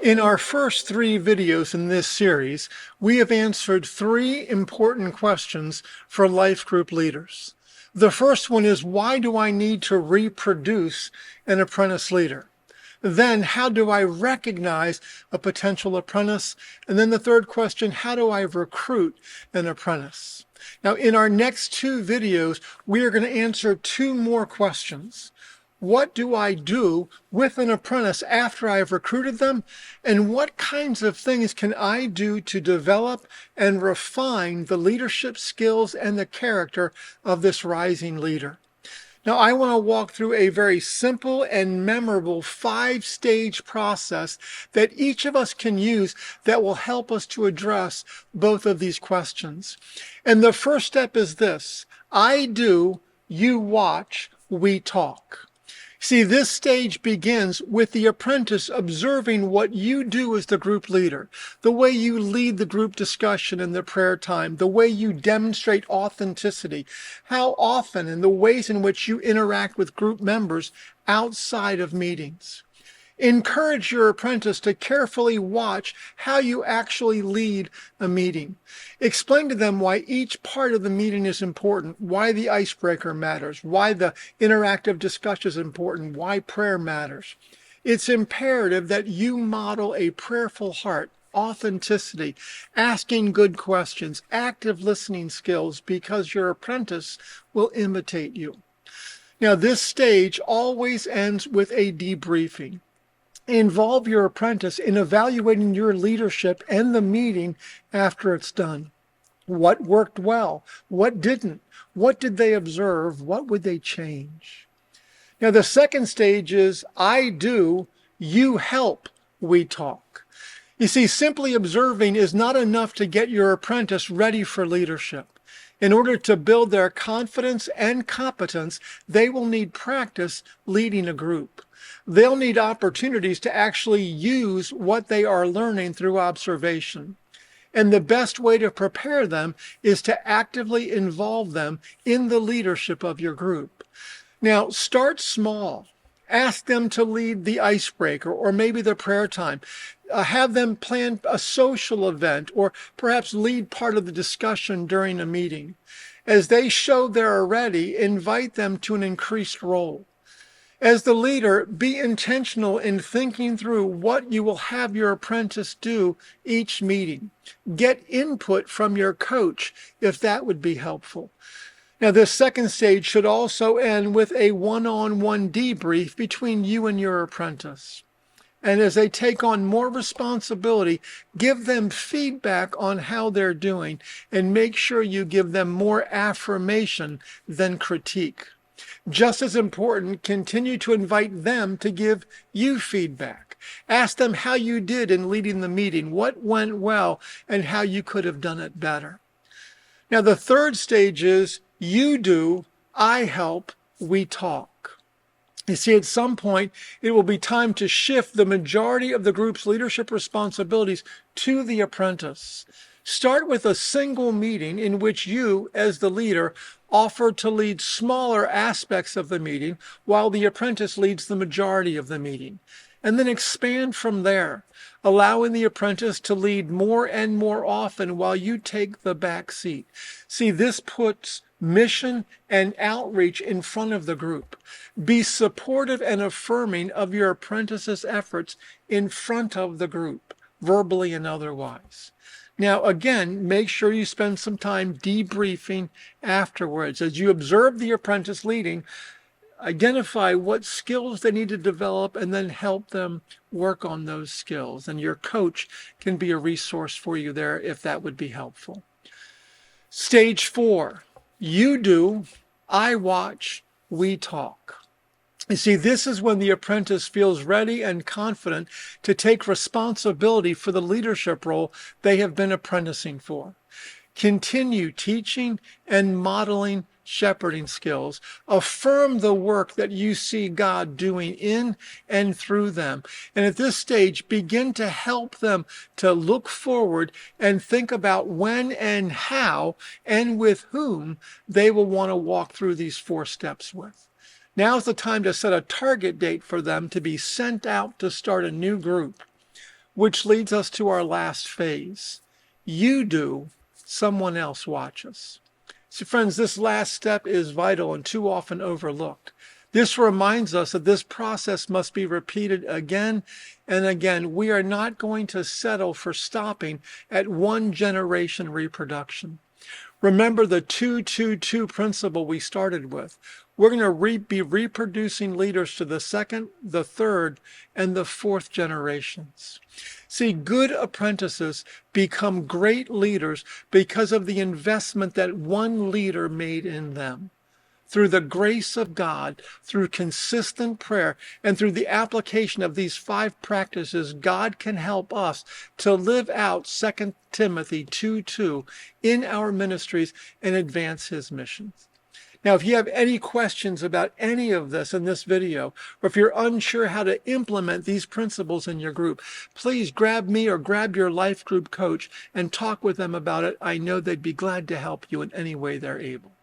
In our first 3 videos in this series, we have answered 3 important questions for life group leaders. The first one is, why do I need to reproduce an apprentice leader? Then, how do I recognize a potential apprentice? And then the third question, how do I recruit an apprentice? Now, in our next 2 videos, we are going to answer 2 more questions. What do I do with an apprentice after I've recruited them? And what kinds of things can I do to develop and refine the leadership skills and the character of this rising leader? Now, I want to walk through a very simple and memorable 5-stage process that each of us can use that will help us to address both of these questions. And the first step is this: I do, you watch, we talk. See, this stage begins with the apprentice observing what you do as the group leader, the way you lead the group discussion and the prayer time, the way you demonstrate authenticity, how often, and the ways in which you interact with group members outside of meetings. Encourage your apprentice to carefully watch how you actually lead a meeting. Explain to them why each part of the meeting is important, why the icebreaker matters, why the interactive discussion is important, why prayer matters. It's imperative that you model a prayerful heart, authenticity, asking good questions, active listening skills, because your apprentice will imitate you. Now, this stage always ends with a debriefing. Involve your apprentice in evaluating your leadership and the meeting after it's done. What worked well? What didn't? What did they observe? What would they change? Now, the second stage is I do, you help, we talk. You see, simply observing is not enough to get your apprentice ready for leadership. In order to build their confidence and competence, they will need practice leading a group. They'll need opportunities to actually use what they are learning through observation. And the best way to prepare them is to actively involve them in the leadership of your group. Now, start small. Ask them to lead the icebreaker or maybe the prayer time. Have them plan a social event or perhaps lead part of the discussion during a meeting. As they show they're ready, invite them to an increased role. As the leader, be intentional in thinking through what you will have your apprentice do each meeting. Get input from your coach if that would be helpful. Now, this second stage should also end with a one-on-one debrief between you and your apprentice. And as they take on more responsibility, give them feedback on how they're doing and make sure you give them more affirmation than critique. Just as important, continue to invite them to give you feedback. Ask them how you did in leading the meeting, what went well, and how you could have done it better. Now, the third stage is you do, I help, we talk. You see, at some point, it will be time to shift the majority of the group's leadership responsibilities to the apprentice. Start with a single meeting in which you, as the leader, offer to lead smaller aspects of the meeting while the apprentice leads the majority of the meeting. And then expand from there, allowing the apprentice to lead more and more often while you take the back seat. See, this puts mission and outreach in front of the group. Be supportive and affirming of your apprentice's efforts in front of the group, verbally and otherwise. Now, again, make sure you spend some time debriefing afterwards. As you observe the apprentice leading, identify what skills they need to develop and then help them work on those skills. And your coach can be a resource for you there if that would be helpful. Stage 4, you do, I watch, we talk. You see, this is when the apprentice feels ready and confident to take responsibility for the leadership role they have been apprenticing for. Continue teaching and modeling shepherding skills. Affirm the work that you see God doing in and through them. And at this stage, begin to help them to look forward and think about when and how and with whom they will want to walk through these 4 steps with. Now's the time to set a target date for them to be sent out to start a new group. which leads us to our last phase. You do, someone else watches. So friends, this last step is vital and too often overlooked. This reminds us that this process must be repeated again and again. We are not going to settle for stopping at one generation reproduction. Remember the 2-2-2 principle we started with. We're going to be reproducing leaders to the second, the third, and the fourth generations. See, good apprentices become great leaders because of the investment that one leader made in them. Through the grace of God, through consistent prayer, and through the application of these 5 practices, God can help us to live out 2 Timothy 2:2 in our ministries and advance his missions. Now, if you have any questions about any of this in this video, or if you're unsure how to implement these principles in your group, please grab me or grab your life group coach and talk with them about it. I know they'd be glad to help you in any way they're able.